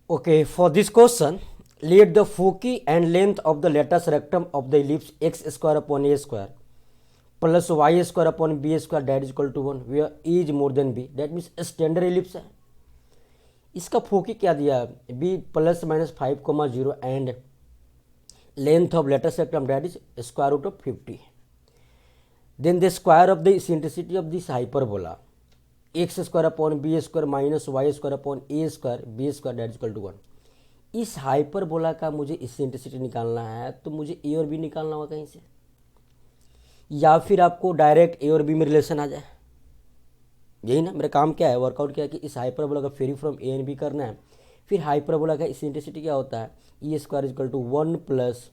Okay, for this question, let the foci and length of the latus rectum of the ellipse x square upon a square plus y square upon b square that is equal to 1 where a is more than b, that means standard ellipse है। इसका foci क्या दिया है, b plus minus 5,0 and length of latus rectum that is square root of 50. Then the square of the eccentricity of this hyperbola x square upon b square minus y square upon a square b square that is equal to 1. इस hyperbola का मुझे eccentricity निकालना है तो मुझे ए और B निकालना होगा कहीं से, या फिर आपको डायरेक्ट ए और बी में रिलेशन आ जाए। यही ना मेरा काम, क्या है वर्कआउट क्या है कि इस हाइपरबोला का फेरी फ्रॉम ए एंड बी करना है। फिर हाइपरबोला का इसेंट्रिसिटी क्या होता है, e square is equal to 1 plus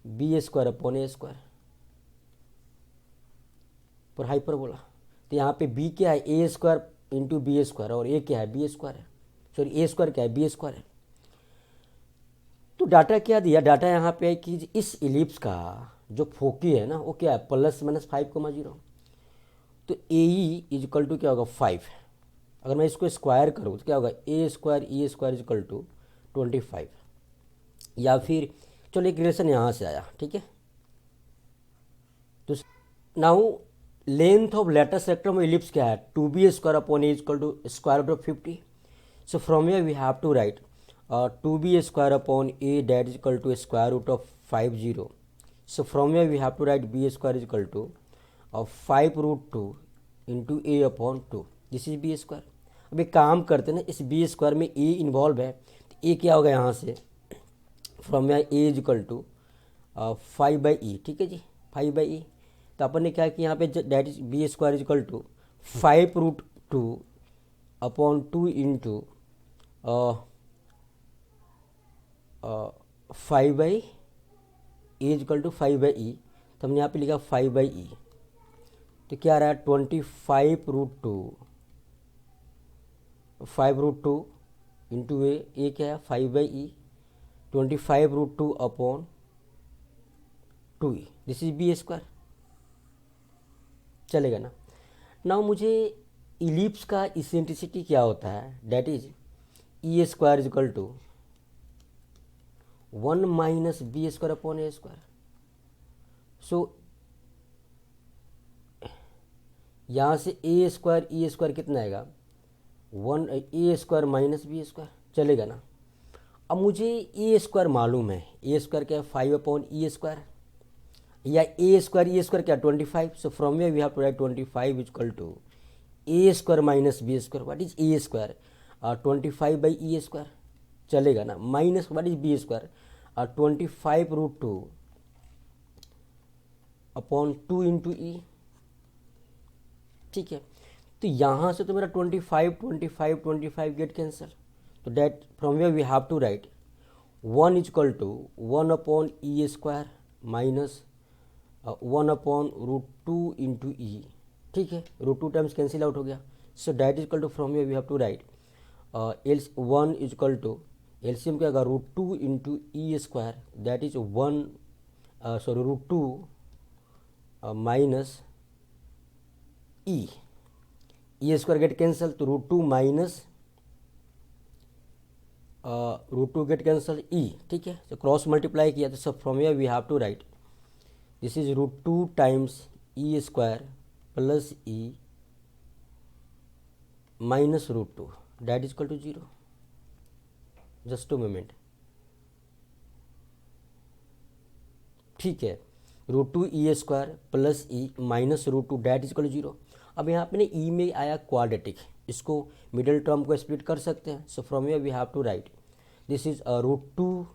B square upon A square पर हाइपरबोला। तो यहाँ पे बी क्या है, A square into B square, और ए क्या है, बी स्क्वायर है, सॉरी ए स्क्वायर क्या है, बी स्क्वायर है। तो डाटा क्या दिया, डाटा यहाँ पे है कि इस इलिप्स का जो फोकी है ना वो क्या है, प्लस माइनस 5,0। तो ए इज इक्वल टू क्या होगा 5। अगर मैं इसको स्क्वायर करूँ तो क्या होगा, A square e square is equal to 25। या फिर चलो एक रिलेशन यहाँ से आया, ठीक है। तो now length of latus rectum ellipse क्या है, 2b square upon A equal to square root of 50। So from here we have to write 2b square upon A that is equal to square root of 50। So from here we have to write b square is equal to 5√2 into A upon 2, this is B square. अब एक काम करते हैं ना, इस B square में ए involve है तो ए क्या होगा यहाँ से, फ्रॉम यहाँ ए इज इक्वल टू 5/e, ठीक है जी, 5/e। तो अपन ने क्या किया यहाँ पे, that is B square is equal to 5√2 upon 2 into 5/e is equal to 5/e। तो हमने यहाँ पे लिखा 5/e, तो क्या आ रहा है 5√2 इंटू ए क्या है 5/e, 25√2 upon 2e, this is B square, चलेगा ना। नाउ मुझे इलिप्स का इसेंट्रिसिटी क्या होता है, that is e square is equal to 1 minus B square upon A square. So यहाँ से ए स्क्वायर ई स्क्वायर कितना आएगा, 1 A square minus B square, चलेगा ना। अब मुझे ए स्क्वायर मालूम है, ए स्क्वायर क्या है 5 अपॉन ई स्क्वायर, या ए स्क्वायर ई स्क्वायर क्या 25। So from where we have to write 25 equal to A square minus B square, what is A square 25/e square, चलेगा ना, minus what is B square 25√2 upon 2 into e, ठीक है। तो यहाँ से तो मेरा 25 गेट कैंसल, तो that from where we have to write 1 is equal to 1 upon e square minus 1 upon √2 into e, ठीक है, √2 टाइम्स कैंसिल आउट हो गया। So that is equal to from here we have to write 1 is equal to LCM क्या होगा √2 into E square, that is 1 sorry √2 minus E square get cancel, तो √2 minus √2 get cancel ई, ठीक है। तो cross multiply किया तो सब from here we have to write this is √2 times e square plus e minus √2 that is equal to 0। Just 2 moment, ठीक है, √2 ई square plus e minus √2 that is equal to 0। अब यहाँ पे ना ई में आया क्वाड्रेटिक, इसको मिडिल टर्म को स्प्लिट कर सकते हैं। So from here we have to write this is √2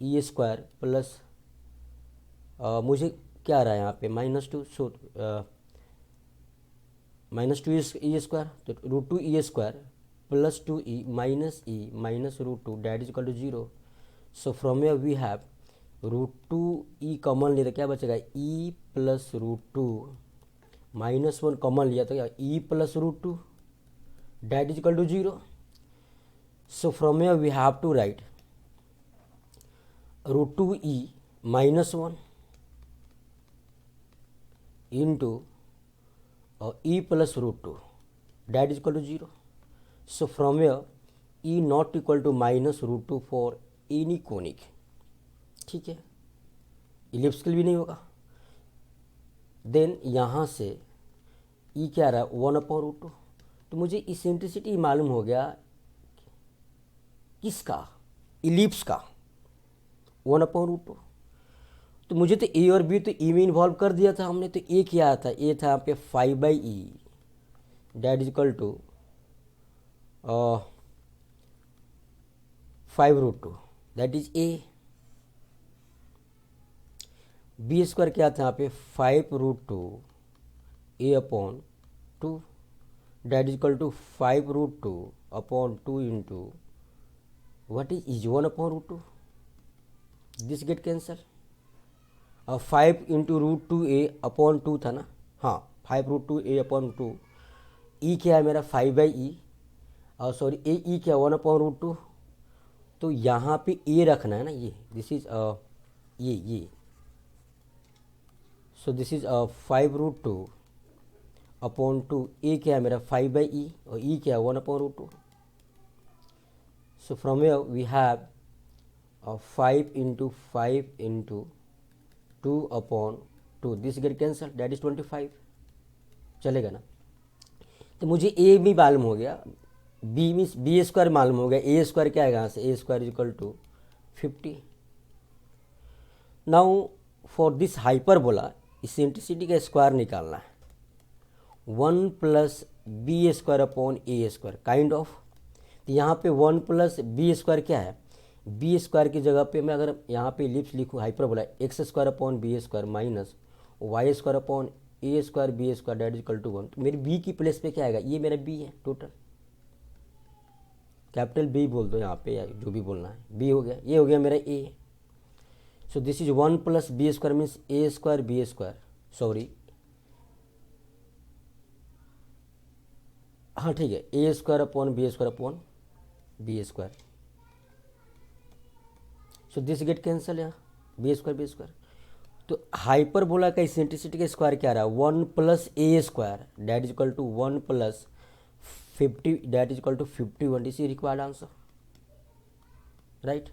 E square plus मुझे क्या आ रहा है यहाँ पे -2, सो -2 ई स्क्वायर, तो √2 ई square plus 2e minus e minus √2 that is equal to 0। So from here we have √2 e common लिया तो क्या बचेगा, e प्लस √2 -1 कॉमन लिया तो क्या e plus √2 that is equal to 0। So from here we have to write √2e -1 into e plus √2 that is equal to 0. So from here E not equal to -√2 for any conic, ठीक है, elliptical भी नहीं होगा। Then यहाँ से ई क्या रहा है 1/√2, तो मुझे इसेंट्रिसिटी मालूम हो गया किसका, इलिप्स का 1/√2। तो मुझे तो ए और बी तो ई में इन्वॉल्व कर दिया था हमने, तो ए क्या था, ए था यहाँ पे 5/e that is equal to 5√2 that is A. B square क्या था यहाँ पे 5√2 a/2 that is equal to 5√2 upon 2 into what is 1/√2, this get cancel. और 5 इंटू √2a/2 था ना, हाँ 5√2a/2, ई क्या है मेरा 5/e, और सॉरी ए ई क्या 1/√2, तो यहाँ पे ए रखना है ना, ये दिस इज ये सो दिस इज 5√2/2, ए क्या है मेरा 5/e और ई क्या है 1/√2। So from here we have 5 into 5 into 2/2, this get cancelled, that is 25, चलेगा ना। तो मुझे ए भी मालूम हो गया, बी मीन्स बी स्क्वायर मालूम हो गया, ए स्क्वायर क्या है यहाँ से, A square is equal to 50। Now for this hyperbola eccentricity का स्क्वायर निकालना है, 1 plus B square upon A square kind of. तो यहाँ पे 1 प्लस बी स्क्वायर क्या है, बी स्क्वायर की जगह पे मैं अगर यहाँ पे इलिप्स लिखूँ hyperbola X square upon B square minus Y square upon A square B square that equal to 1, तो मेरी बी की प्लेस पे क्या आएगा, ये मेरा बी है टोटल, कैपिटल बी बोल दो यहाँ पे, या जो भी बोलना है, बी हो गया, ये हो गया मेरा A. So this is 1 plus B square means A square B square, sorry हाँ ठीक है, A square upon B square, so this get cancel यहाँ बी स्क्वायर। तो हाइपरबोला का इसेंट्रिसिटी का स्क्वायर क्या रहा है, 1 plus A square that is equal to 1 plus 50 that is equal to 51, this is required answer, right.